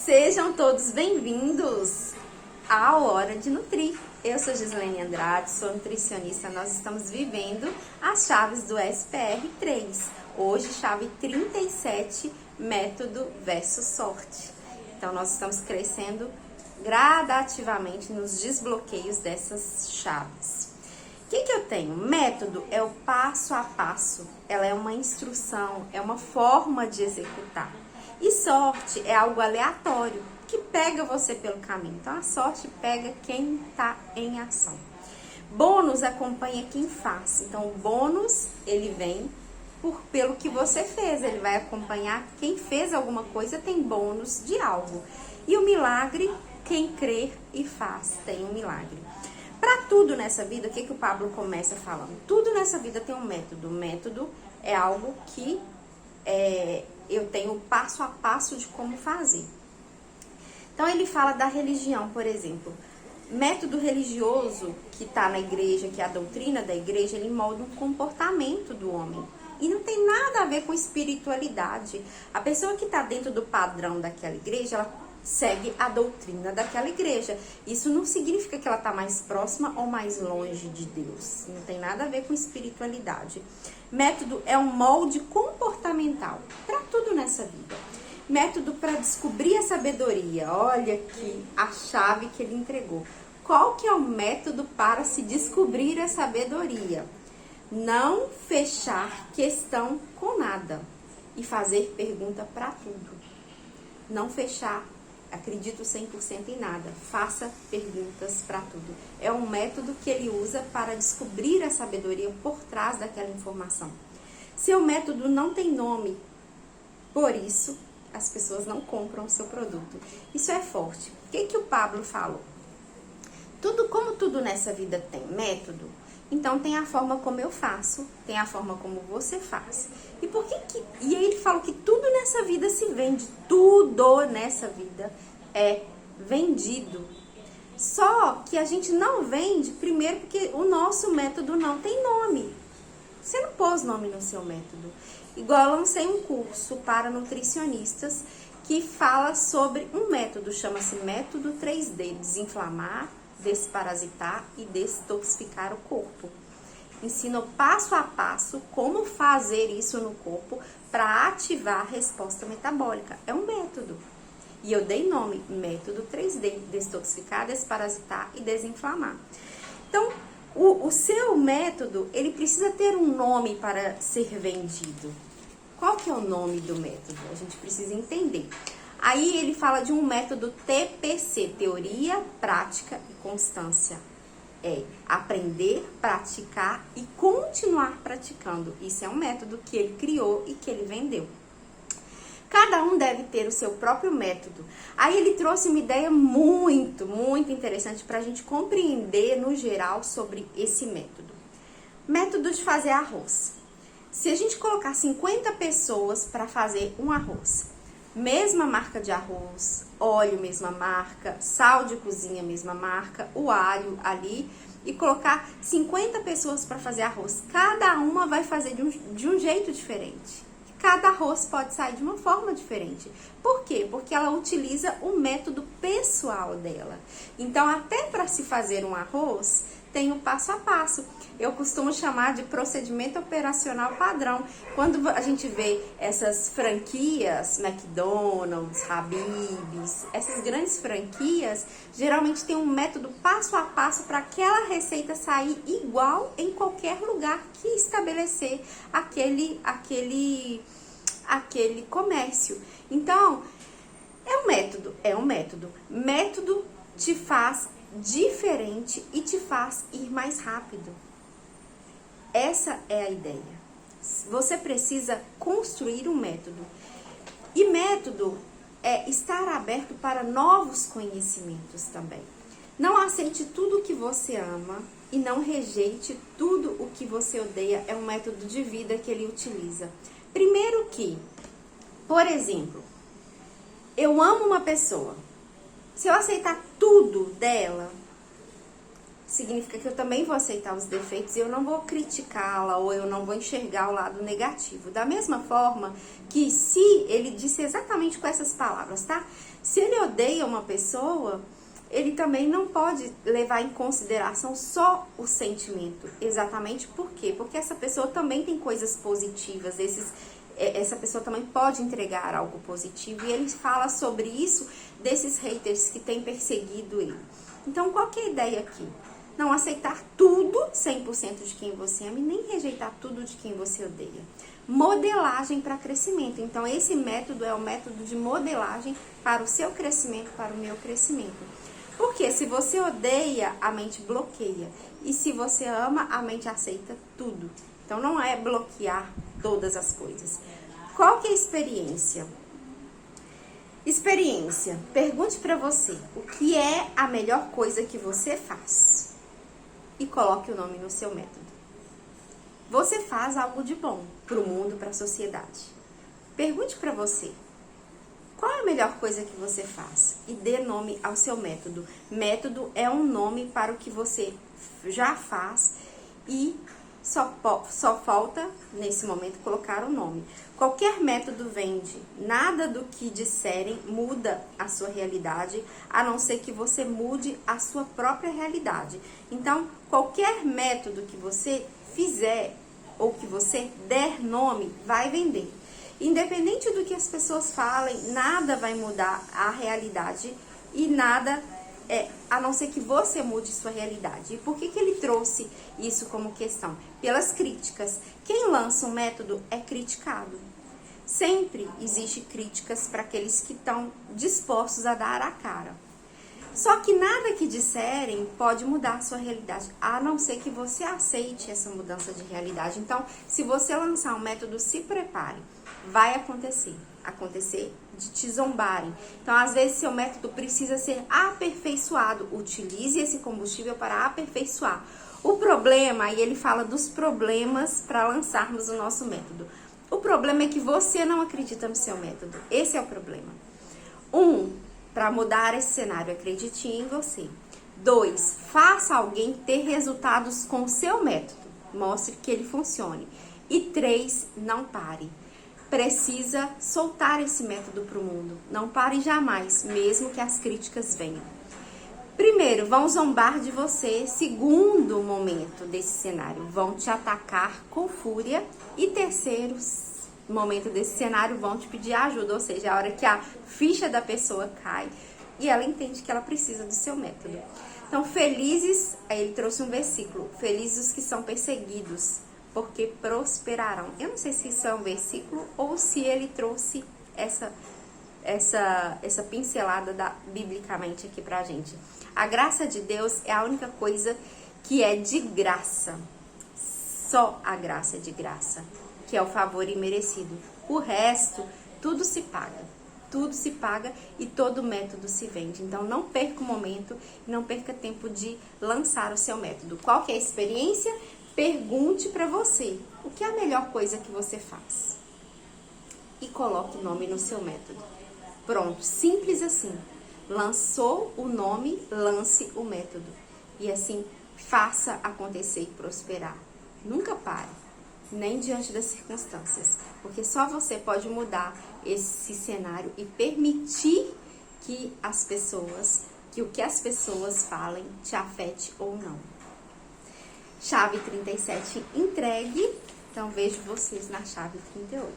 Sejam todos bem-vindos à Hora de Nutrir. Eu sou Gislene Andrade, sou nutricionista. Nós estamos vivendo as chaves do SPR3. Hoje, chave 37, método versus sorte. Então, nós estamos crescendo gradativamente nos desbloqueios dessas chaves. O que eu tenho? Método é o passo a passo, ela é uma instrução, é uma forma de executar. E sorte é algo aleatório, que pega você pelo caminho. Então, a sorte pega quem está em ação. Bônus acompanha quem faz. Então, o bônus, ele vem pelo que você fez. Ele vai acompanhar quem fez alguma coisa, tem bônus de algo. E o milagre, quem crê e faz, tem um milagre. Para tudo nessa vida, o que o Pablo começa falando? Tudo nessa vida tem um método. O método é algo que eu tenho o passo a passo de como fazer. Então, ele fala da religião, por exemplo. Método religioso que está na igreja, que é a doutrina da igreja, ele molda um comportamento do homem. E não tem nada a ver com espiritualidade. A pessoa que está dentro do padrão daquela igreja, ela segue a doutrina daquela igreja. Isso não significa que ela está mais próxima ou mais longe de Deus. Não tem nada a ver com espiritualidade. Método é um molde comportamental para tudo nessa vida. Método para descobrir a sabedoria. Olha aqui a chave que ele entregou. Qual que é o método para se descobrir a sabedoria? Não fechar questão com nada e fazer pergunta para tudo. Não fechar, acredito 100% em nada. Faça perguntas para tudo. É um método que ele usa para descobrir a sabedoria por trás daquela informação. Seu método não tem nome, por isso as pessoas não compram o seu produto. Isso é forte. O que o Pablo falou? Como tudo nessa vida tem método, então tem a forma como eu faço, tem a forma como você faz. E aí ele fala que tudo nessa vida se vende, tudo nessa vida é vendido. Só que a gente não vende, primeiro porque o nosso método não tem nome. Você não pôs nome no seu método. Igual eu lancei um curso para nutricionistas que fala sobre um método, chama-se método 3D, desinflamar, desparasitar e detoxificar o corpo. Ensino passo a passo como fazer isso no corpo para ativar a resposta metabólica. É um método. E eu dei nome, método 3D, detoxificar, desparasitar e desinflamar. Então, o seu método, ele precisa ter um nome para ser vendido. Qual que é o nome do método? A gente precisa entender. Aí ele fala de um método TPC, teoria, prática e constância. É aprender, praticar e continuar praticando. Isso é um método que ele criou e que ele vendeu. Cada um deve ter o seu próprio método. Aí ele trouxe uma ideia muito, muito interessante para a gente compreender no geral sobre esse método. Método de fazer arroz. Se a gente colocar 50 pessoas para fazer um arroz, mesma marca de arroz, óleo, mesma marca, sal de cozinha, mesma marca, o alho ali, e colocar 50 pessoas para fazer arroz, cada uma vai fazer de um jeito diferente. Cada arroz pode sair de uma forma diferente. Por quê? Porque ela utiliza o método pessoal dela. Então, até para se fazer um arroz, tem o passo a passo. Eu costumo chamar de procedimento operacional padrão. Quando a gente vê essas franquias, McDonald's, Habib's, essas grandes franquias, geralmente tem um método passo a passo para aquela receita sair igual em qualquer lugar que estabelecer aquele comércio. Então, é um método. Método te faz diferente e te faz ir mais rápido. Essa é a ideia. Você precisa construir um método. E método é estar aberto para novos conhecimentos também. Não aceite tudo o que você ama e não rejeite tudo o que você odeia. É um método de vida que ele utiliza. Primeiro que, por exemplo, eu amo uma pessoa. Se eu aceitar tudo dela, significa que eu também vou aceitar os defeitos e eu não vou criticá-la ou eu não vou enxergar o lado negativo. Da mesma forma que se ele disse exatamente com essas palavras, tá? Se ele odeia uma pessoa, ele também não pode levar em consideração só o sentimento. Exatamente por quê? Porque essa pessoa também tem coisas positivas, essa pessoa também pode entregar algo positivo. E ele fala sobre isso desses haters que têm perseguido ele. Então, qual que é a ideia aqui? Não aceitar tudo 100% de quem você ama e nem rejeitar tudo de quem você odeia. Modelagem para crescimento. Então, esse método é o método de modelagem para o seu crescimento, para o meu crescimento. Porque se você odeia, a mente bloqueia. E se você ama, a mente aceita tudo. Então, não é bloquear todas as coisas. Qual que é a experiência? Experiência. Pergunte para você, o que é a melhor coisa que você faz? E coloque o nome no seu método. Você faz algo de bom para o mundo, para a sociedade. Pergunte para você, qual é a melhor coisa que você faz? E dê nome ao seu método. Método é um nome para o que você já faz e só falta, nesse momento, colocar o nome. Qualquer método vende. Nada do que disserem muda a sua realidade, a não ser que você mude a sua própria realidade. Então, qualquer método que você fizer ou que você der nome, vai vender. Independente do que as pessoas falem, nada vai mudar a realidade e nada a não ser que você mude sua realidade. E por que ele trouxe isso como questão? Pelas críticas. Quem lança um método é criticado. Sempre existe críticas para aqueles que estão dispostos a dar a cara. Só que nada que disserem pode mudar a sua realidade, a não ser que você aceite essa mudança de realidade. Então, se você lançar um método, se prepare. Vai acontecer de te zombarem. Então, às vezes, seu método precisa ser aperfeiçoado. Utilize esse combustível para aperfeiçoar. O problema, e ele fala dos problemas para lançarmos o nosso método. O problema é que você não acredita no seu método. Esse é o problema. Para mudar esse cenário, acredite em você. 2, faça alguém ter resultados com o seu método. Mostre que ele funcione. E 3, não pare. Precisa soltar esse método para o mundo. Não pare jamais, mesmo que as críticas venham. Primeiro, vão zombar de você. Segundo momento desse cenário, vão te atacar com fúria. E terceiro momento desse cenário, vão te pedir ajuda. Ou seja, a hora que a ficha da pessoa cai e ela entende que ela precisa do seu método. Então, felizes, aí ele trouxe um versículo. Felizes os que são perseguidos, porque prosperarão. Eu não sei se isso é um versículo ou se ele trouxe essa pincelada biblicamente aqui pra gente. A graça de Deus é a única coisa que é de graça. Só a graça é de graça, que é o favor imerecido. O resto, tudo se paga. Tudo se paga e todo método se vende. Então, não perca o momento, não perca tempo de lançar o seu método. Qual que é a experiência? Pergunte para você, o que é a melhor coisa que você faz? E coloque o nome no seu método. Pronto, simples assim. Lançou o nome, lance o método. E assim, faça acontecer e prosperar. Nunca pare, nem diante das circunstâncias. Porque só você pode mudar esse cenário e permitir que o que as pessoas falem te afete ou não. Chave 37 entregue. Então, vejo vocês na chave 38.